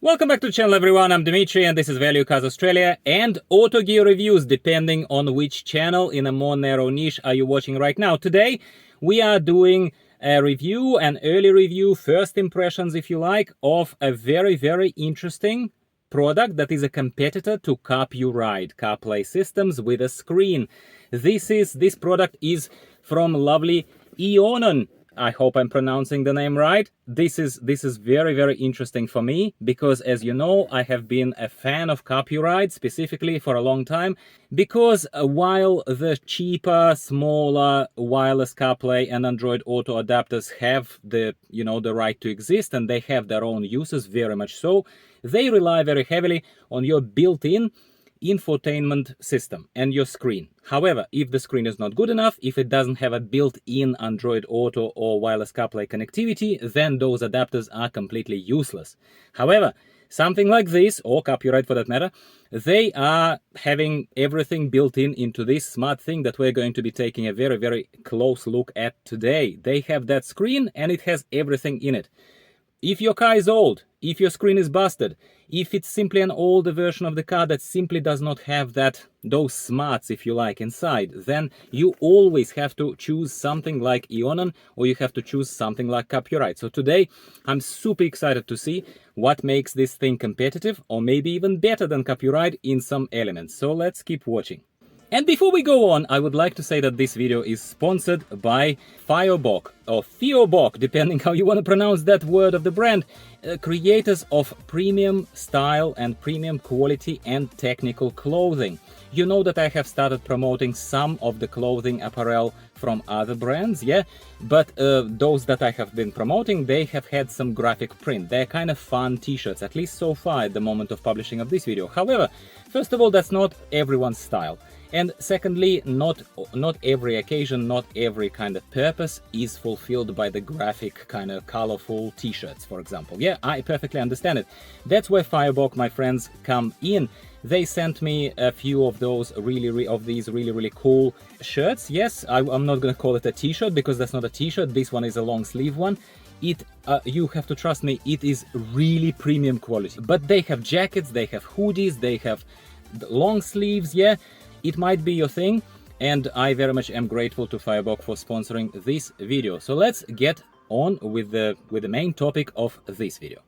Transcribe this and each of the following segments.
Welcome back to the channel, everyone. I'm Dimitri and this is Value Cars Australia and Auto Gear Reviews, depending on which channel in a more narrow niche are you watching right now. Today we are doing a review, an early review, first impressions if you like, of a very interesting product that is a competitor to Carpuride, Carplay systems with a screen. This product is from lovely EONON. I hope I'm pronouncing the name right. This is very interesting for me because, as you know, I have been a fan of Carpuride specifically for a long time, because while the cheaper, smaller wireless CarPlay and Android Auto adapters have the right to exist and they have their own uses, very much so, they rely very heavily on your built-in infotainment system and your screen. However, if the screen is not good enough, if it doesn't have a built-in Android Auto or wireless CarPlay connectivity, then those adapters are completely useless. However, something like this, or Carpuride for that matter, they are having everything built into this smart thing that we're going to be taking a very close look at today. They have that screen and it has everything in it. If your car is old, if your screen is busted, if it's simply an older version of the car that simply does not have those smarts, if you like, inside, then you always have to choose something like EONON or you have to choose something like Carpuride. So today I'm super excited to see what makes this thing competitive or maybe even better than Carpuride in some elements. So let's keep watching. And before we go on, I would like to say that this video is sponsored by Firebok, or Fiobok, depending how you want to pronounce that word of the brand, creators of premium style and premium quality and technical clothing. You know that I have started promoting some of the clothing apparel from other brands, yeah? But those that I have been promoting, they have had some graphic print. They're kind of fun t-shirts, at least so far at the moment of publishing of this video. However, first of all, that's not everyone's style. And secondly, not every occasion, not every kind of purpose is fulfilled by the graphic kind of colorful t-shirts, for example. Yeah, I perfectly understand it. That's where Firebok, my friends, come in. They sent me a few of those these really cool shirts. Yes, I'm not gonna call it a t-shirt because that's not a t-shirt. This one is a long sleeve one. You have to trust me, it is really premium quality. But they have jackets, they have hoodies, they have long sleeves, yeah. It might be your thing, and I very much am grateful to Firebok for sponsoring this video. So let's get on with the main topic of this video.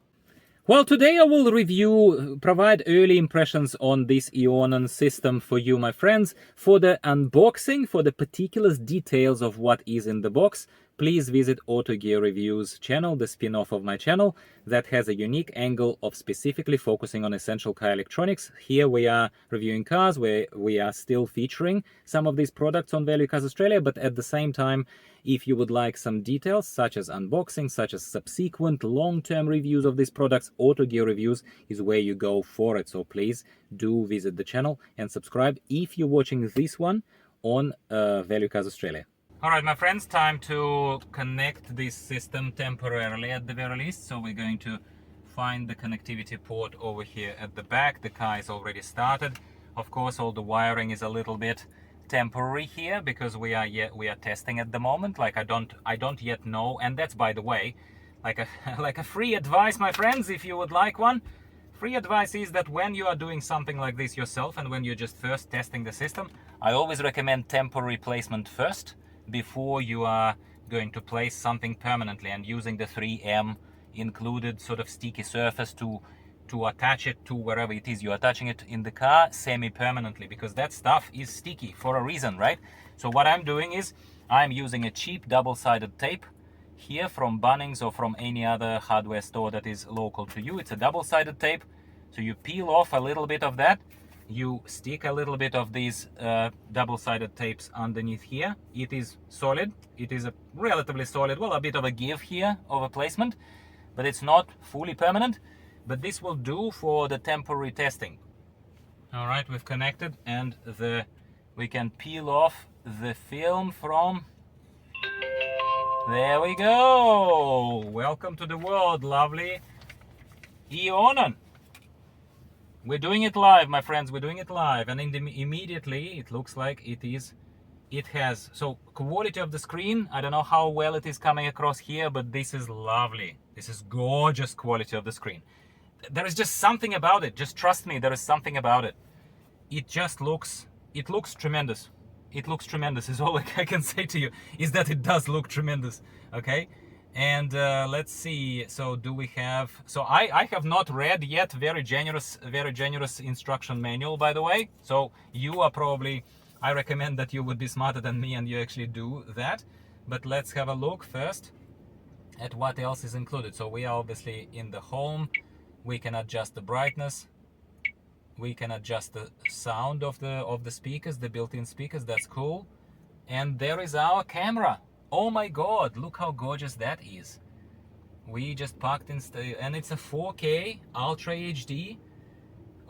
Well, today I will provide early impressions on this EONON system for you, my friends. For the unboxing, for the particulars, details of what is in the box, please visit Auto Gear Reviews channel, the spin-off of my channel that has a unique angle of specifically focusing on essential car electronics. Here we are reviewing cars where we are still featuring some of these products on Value Cars Australia, but at the same time, if you would like some details such as unboxing, such as subsequent long-term reviews of these products, Auto Gear Reviews is where you go for it. So please do visit the channel and subscribe if you're watching this one on Value Cars Australia. Alright, my friends, time to connect this system temporarily at the very least. So we're going to find the connectivity port over here at the back. The car is already started. Of course, all the wiring is a little bit temporary here because we are testing at the moment. Like I don't yet know, and that's, by the way, like a free advice, my friends, if you would like one. Free advice is that when you are doing something like this yourself and when you're just first testing the system, I always recommend temporary placement first before you are going to place something permanently, and using the 3M included sort of sticky surface to attach it to wherever it is you're attaching it in the car semi-permanently, because that stuff is sticky for a reason, right? So what I'm doing is I'm using a cheap double-sided tape here from Bunnings or from any other hardware store that is local to you. It's a double-sided tape, so you peel off a little bit of that. You stick a little bit of these double-sided tapes underneath here. It is solid. It is a relatively solid, well, a bit of a give here of a placement, but it's not fully permanent. But this will do for the temporary testing. All right, we've connected, and we can peel off the film from. There we go. Welcome to the world, lovely EONON. We're doing it live, my friends. We're doing it live, and immediately it looks like it has. So quality of the screen, I don't know how well it is coming across here, but this is lovely. This is gorgeous quality of the screen. there is just something about it. Just trust me, there is something about it. It looks tremendous. It looks tremendous is all I can say to you, is that it does look tremendous. Okay. And let's see, so do we have, so I have not read yet, very generous instruction manual, by the way. So you are probably, I recommend that you would be smarter than me and you actually do that. But let's have a look first at what else is included. So we are obviously in the home. We can adjust the brightness. We can adjust the sound of the speakers, the built-in speakers. That's cool. And there is our camera. Oh my God, look how gorgeous that is. We just parked in, and it's a 4K Ultra HD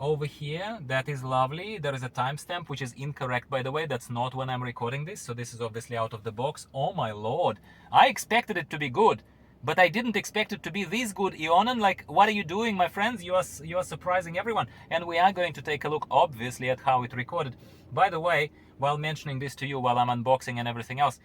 over here. That is lovely. There is a timestamp, which is incorrect, by the way. That's not when I'm recording this. So this is obviously out of the box. Oh my Lord. I expected it to be good, but I didn't expect it to be this good. Eonon, like, what are you doing, my friends? You are surprising everyone. And we are going to take a look, obviously, at how it recorded. By the way, while mentioning this to you, while I'm unboxing and everything else,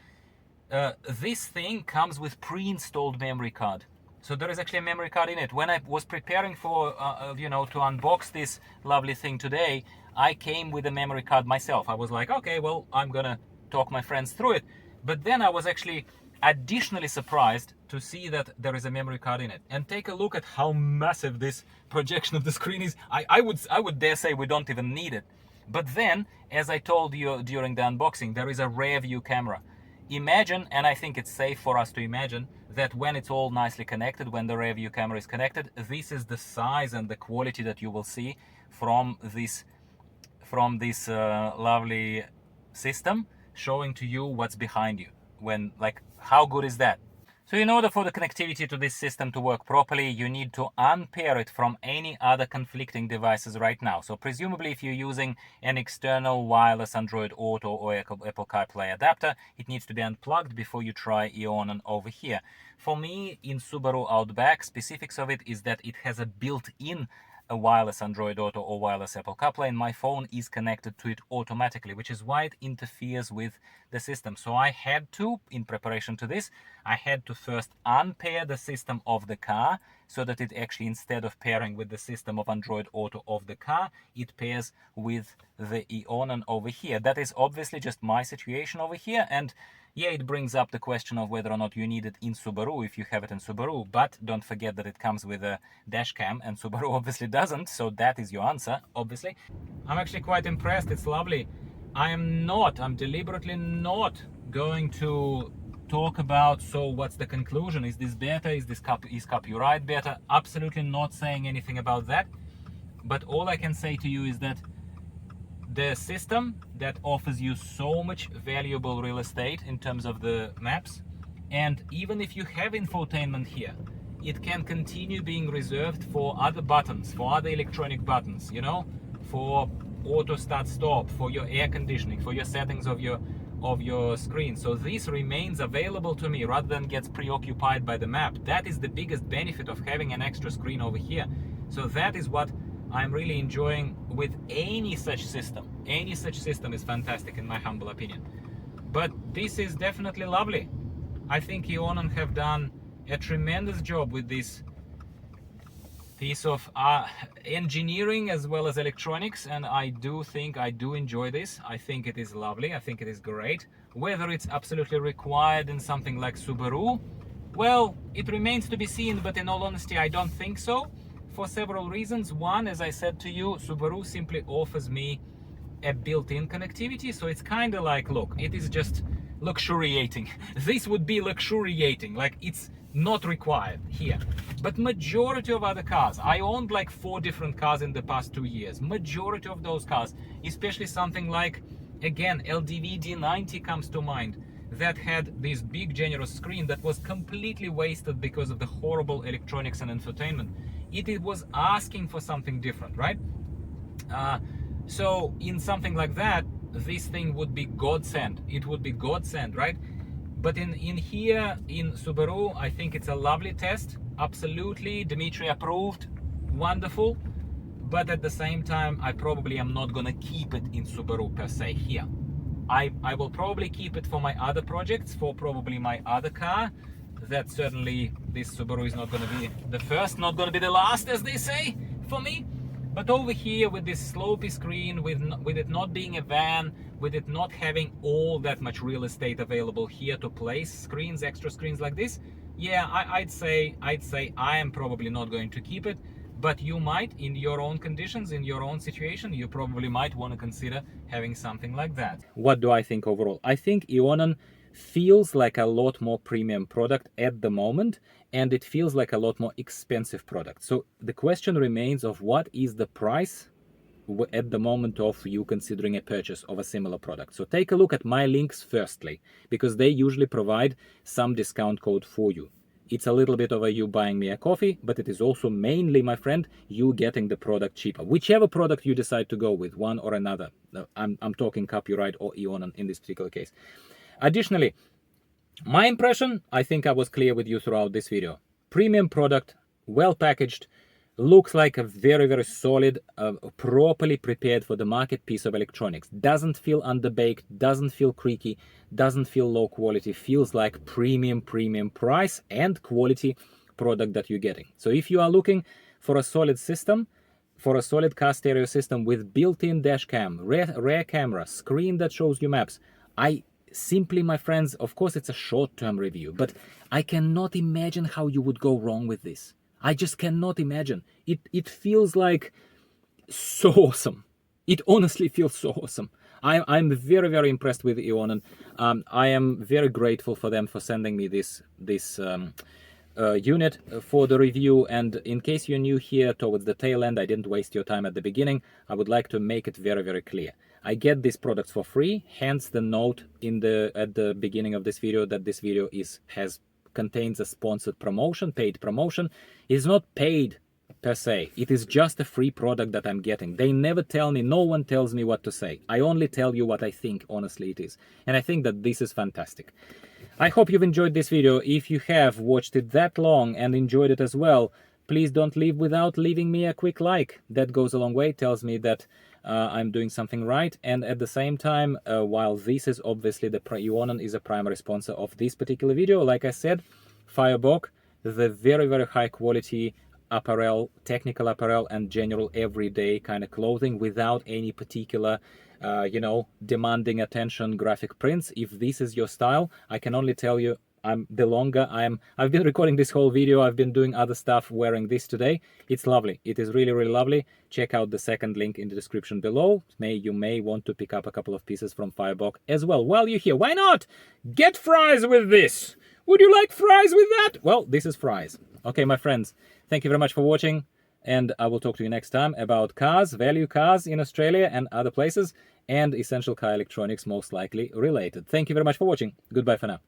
this thing comes with pre-installed memory card. So there is actually a memory card in it. When I was preparing for, you know, to unbox this lovely thing today, I came with a memory card myself. I was like, okay, well, I'm gonna talk my friends through it. But then I was actually additionally surprised to see that there is a memory card in it. And take a look at how massive this projection of the screen is. I would dare say we don't even need it. But then, as I told you during the unboxing, there is a rear view camera. Imagine, and I think it's safe for us to imagine, that when it's all nicely connected, when the rear view camera is connected, this is the size and the quality that you will see from this lovely system, showing to you what's behind you. When, like, how good is that? So in order for the connectivity to this system to work properly, you need to unpair it from any other conflicting devices right now. So presumably if you're using an external wireless Android Auto or Apple Carplay adapter, it needs to be unplugged before you try Eonon over here. For me, in Subaru Outback, specifics of it is that it has a built-in a wireless Android Auto or wireless Apple CarPlay, and my phone is connected to it automatically, which is why it interferes with the system. So I had to, in preparation to this, I had to first unpair the system of the car so that it actually, instead of pairing with the system of Android Auto of the car, it pairs with the Eonon over here. That is obviously just my situation over here, and yeah, it brings up the question of whether or not you need it in Subaru if you have it in Subaru, but don't forget that it comes with a Dashcam, and Subaru obviously doesn't, so that is your answer, obviously. I'm actually quite impressed, it's lovely. I'm deliberately not going to talk about, so what's the conclusion? Is this better? Is Carpuride better? Absolutely not saying anything about that, but all I can say to you is that the system that offers you so much valuable real estate in terms of the maps, and even if you have infotainment here, it can continue being reserved for other buttons, for other electronic buttons, you know, for auto start stop, for your air conditioning, for your settings of your screen. So this remains available to me rather than gets preoccupied by the map. That is the biggest benefit of having an extra screen over here. So that is what I'm really enjoying with any such system. Any such system is fantastic in my humble opinion. But this is definitely lovely. I think Eonon have done a tremendous job with this piece of engineering as well as electronics, and I do enjoy this. I think it is lovely. I think it is great. Whether it's absolutely required in something like Subaru, well, it remains to be seen, but in all honesty, I don't think so. For several reasons. One, as I said to you, Subaru simply offers me a built-in connectivity, so it's kind of like, look, it is just luxuriating. This would be luxuriating, like it's not required here. But majority of other cars, I owned like 4 different cars in the past 2 years. Majority of those cars, especially something like, again, LDV D90 comes to mind, that had this big generous screen that was completely wasted because of the horrible electronics and infotainment. It was asking for something different, right? So in something like that, this thing would be godsend. It would be godsend, right? But in here, in Subaru, I think it's a lovely test. Absolutely, Dimitri approved, wonderful. But at the same time, I probably am not gonna keep it in Subaru per se here. I will probably keep it for my other projects, for probably my other car, that certainly this Subaru is not going to be the first, not going to be the last, as they say, for me. But over here with this slopey screen, with it not being a van, with it not having all that much real estate available here to place screens, extra screens like this, yeah, I'd say I am probably not going to keep it. But you might, in your own conditions, in your own situation, you probably might want to consider having something like that. What do I think overall? I think Eonon feels like a lot more premium product at the moment, and it feels like a lot more expensive product. So the question remains of what is the price at the moment of you considering a purchase of a similar product. So take a look at my links firstly, because they usually provide some discount code for you. It's a little bit of a you buying me a coffee, but it is also mainly, my friend, you getting the product cheaper. Whichever product you decide to go with, one or another. I'm talking Carpuride or Eonon in this particular case. Additionally, my impression, I think I was clear with you throughout this video. Premium product, well packaged, looks like a very, very solid, properly prepared for the market piece of electronics. Doesn't feel underbaked, doesn't feel creaky, doesn't feel low quality, feels like premium price and quality product that you're getting. So if you are looking for a solid system, for a solid car stereo system with built-in dash cam, rear camera, screen that shows you maps, I simply, my friends, of course it's a short-term review, but I cannot imagine how you would go wrong with this. I just cannot imagine. It feels like so awesome. It honestly feels so awesome. I'm very, very impressed with Eonon. I am very grateful for them for sending me this unit for the review. And in case you're new here towards the tail end, I didn't waste your time at the beginning. I would like to make it very, very clear. I get these products for free, hence the note at the beginning of this video that this video contains a sponsored promotion, paid promotion. It's not paid per se. It is just a free product that I'm getting. They never tell me, no one tells me what to say. I only tell you what I think, honestly, it is. And I think that this is fantastic. I hope you've enjoyed this video. If you have watched it that long and enjoyed it as well, please don't leave without leaving me a quick like. That goes a long way, tells me that I'm doing something right. And at the same time, while this is obviously Eonon is a primary sponsor of this particular video, like I said, Firebox, the very, very high quality apparel, technical apparel and general everyday kind of clothing without any particular demanding attention graphic prints. If this is your style, I can only tell you I've been recording this whole video, I've been doing other stuff wearing this today. It's lovely. It is really, really lovely. Check out the second link in the description below. You may want to pick up a couple of pieces from Firebox as well. While you're here, why not? Get fries with this. Would you like fries with that? Well, this is fries. Okay, my friends, thank you very much for watching. And I will talk to you next time about cars, value cars in Australia and other places, and essential car electronics most likely related. Thank you very much for watching. Goodbye for now.